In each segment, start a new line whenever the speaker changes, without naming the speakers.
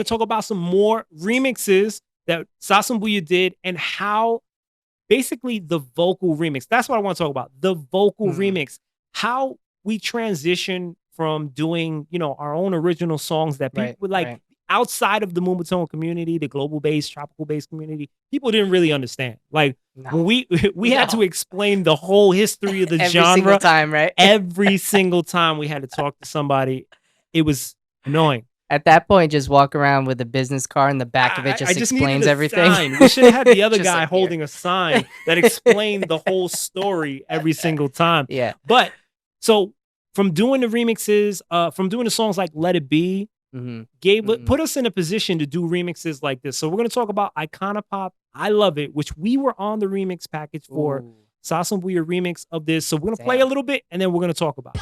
going to talk about some more remixes that Sasumbuya did and how basically the vocal remix. That's what I want to talk about. The vocal remix. How we transition from doing, our own original songs that people would like outside of the Moombahton community, the global bass, tropical bass community, people didn't really understand. Like when we had to explain the whole history of the
every
genre
single time, right?
every single time we had to talk to somebody. It was annoying.
At that point, just walk around with a business card and the back of it just explains everything.
Sign. We should have had the other guy holding a sign that explained the whole story every single time.
Yeah.
But so from doing the remixes, from doing the songs like Let It Be, put us in a position to do remixes like this. So we're going to talk about Iconopop, I Love It, which we were on the remix package for. Sasumbuya remix of this. So we're going to play a little bit and then we're going to talk about it.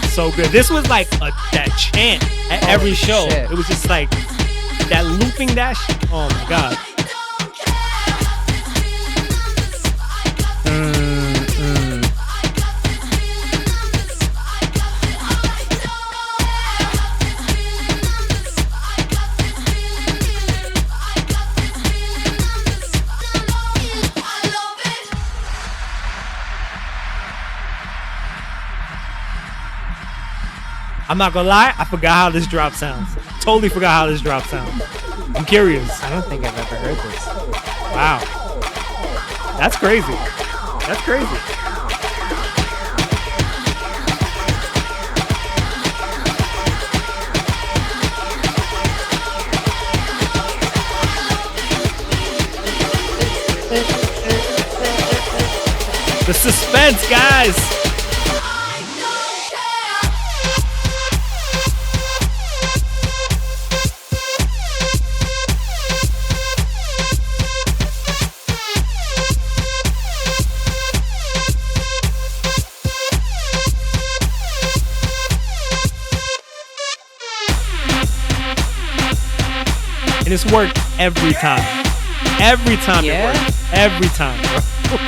So good. This was like that chant at every show. Shit. It was just like that looping dash. Oh my god. I'm not gonna lie, I forgot how this drop sounds. Totally forgot how this drop sounds. I'm curious.
I don't think I've ever heard this.
Wow. That's crazy. That's crazy. The suspense, guys. And it's worked every time. Every time it worked. Every time, bro.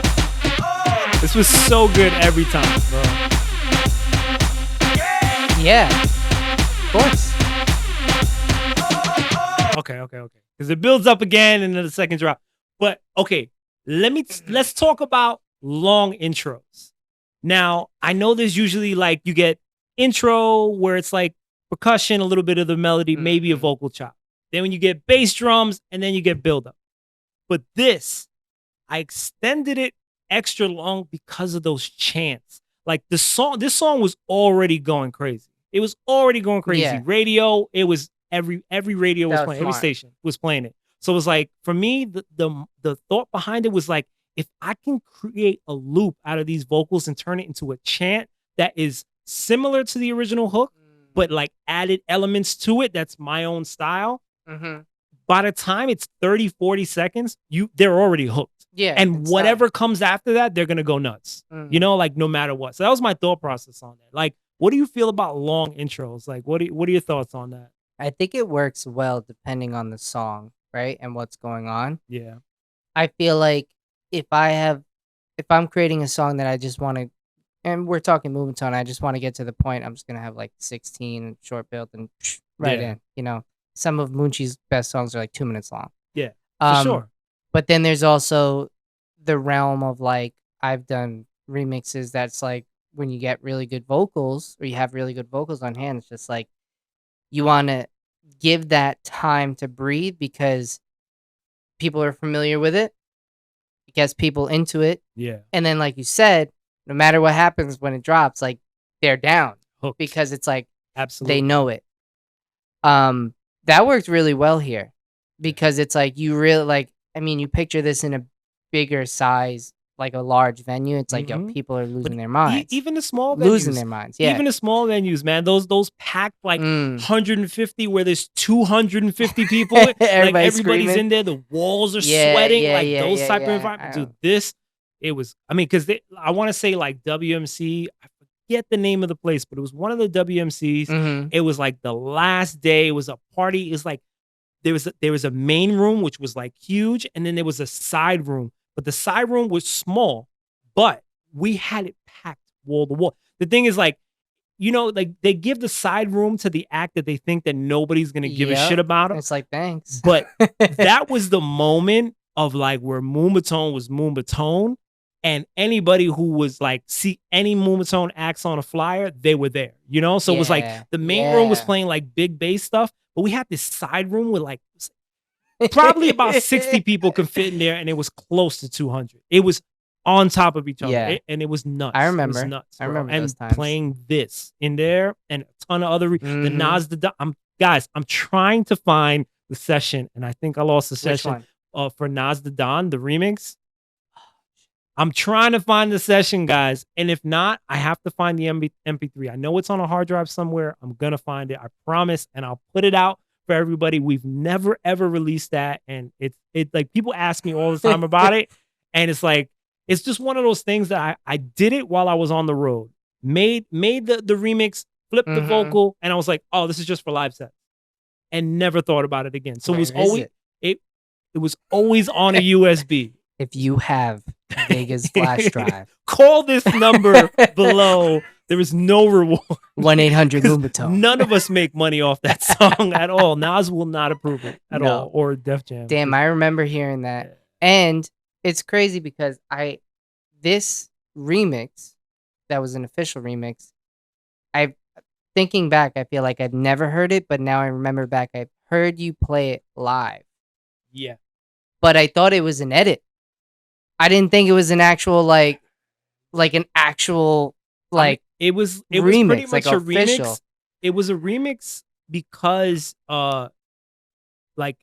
This was so good every time, bro.
Yeah. Of course.
Okay. Because it builds up again and then the second drop. But okay, let's talk about long intros. Now, I know there's usually like you get intro where it's like percussion, a little bit of the melody, maybe a vocal chop. Then when you get bass drums, and then you get buildup. But this, I extended it extra long because of those chants. Like this song was already going crazy. It was already going crazy.
Yeah.
Radio, it was every radio was playing, every
smart.
station was playing it. So it was like, for me, the thought behind it was like, if I can create a loop out of these vocals and turn it into a chant that is similar to the original hook, but like added elements to it, that's my own style. By the time it's 30, 40 seconds, they're already hooked.
Yeah.
And whatever comes after that, they're going to go nuts. Like no matter what. So that was my thought process on that. Like, what do you feel about long intros? Like, what are your thoughts on that?
I think it works well depending on the song, right? And what's going on.
Yeah.
I feel like if I'm creating a song that I just want to, and we're talking Moombahton, I just want to get to the point, I'm just going to have like 16 short build and in, Some of Munchi's best songs are like 2 minutes long.
Yeah, for sure.
But then there's also the realm of like, I've done remixes that's like when you get really good vocals or you have really good vocals on hand, it's just like you want to give that time to breathe because people are familiar with it. It gets people into it.
Yeah.
And then like you said, no matter what happens when it drops, like they're down.
Hooked.
Because it's like,
absolutely,
they know it. That worked really well here because it's like you really like, I mean, you picture this in a bigger size like a large venue, it's like, yo,
Mhm.
people are
But
losing their minds.
even the small
Losing
venues,
their minds. Yeah.
even the small venues, man, those packed like
Mm.
150 where there's 250 people, like
Everybody's
everybody's
screaming.
in there, the walls are
Yeah,
sweating,
yeah,
like
yeah,
those
yeah,
type of
yeah.
environment. Dude, this it was. I mean, because I want to say like WMC. I forget the name of the place, but it was one of the WMCs.
Mm-hmm.
It was like the last day. It was a party. It was like there was a main room which was like huge, and then there was a side room, but the side room was small, but we had it packed wall to wall. The thing is, like, like they give the side room to the act that they think that nobody's gonna give a shit about them.
It's like, thanks.
But that was the moment of like where Moombahton was Moombahton, and anybody who was like see any Moombahton acts on a flyer, they were there. So it was like the main room was playing like big bass stuff, but we had this side room with like probably about 60 people could fit in there, and it was close to 200. It was on top of each other,
Yeah.
and it was nuts.
I
It was
remember.
nuts,
I
bro.
remember
and
those times.
playing this in there, and a ton of other the
Mhm.
Nas the I'm trying to find the session, and I think I lost the
Which
session
one?
for Nas the Don, the remix. I'm trying to find the session, guys, and if not, I have to find the MP3. I know it's on a hard drive somewhere. I'm gonna find it, I promise, and I'll put it out for everybody. We've never ever released that, and it's like people ask me all the time about it, and it's like it's just one of those things that I did it while I was on the road, made the remix, flipped the
Mhm.
vocal, and I was like, oh, this is just for live sets, and never thought about it again. So
Where
it was
is
always
it?
it was always on a USB.
If you have Vega's flash drive,
Call this number below. There is no reward.
1-800 Moombahton.
None of us make money off that song at all. Nas will not approve it at all, or Def Jam.
Damn, I remember hearing that. And it's crazy because this remix that was an official remix, thinking back, I feel like I've never heard it, but now I remember back, I've heard you play it live.
Yeah.
But I thought it was an edit. I didn't think it was an actual like an actual like
it was
remix,
pretty much
like
a
official.
remix. It was a remix because like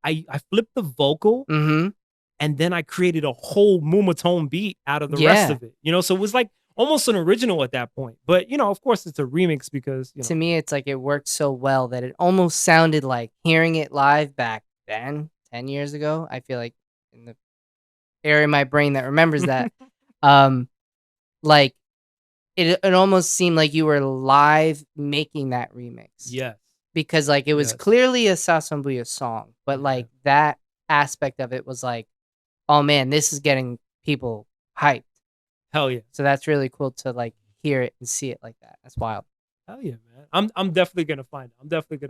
I flipped the vocal
Mm-hmm.
and then I created a whole Moombahton beat out of the rest of it. So it was like almost an original at that point. But of course it's a remix because
to me it's like it worked so well that it almost sounded like hearing it live back then, 10 years ago. I feel like in the area of my brain that remembers that, like it almost seemed like you were live making that remix.
Yes.
Because like it was clearly a Sasambuya song, but like that aspect of it was like, oh man, this is getting people hyped.
Hell yeah.
So that's really cool to like hear it and see it like that. That's wild.
Hell yeah, man. I'm definitely gonna find it. I'm definitely gonna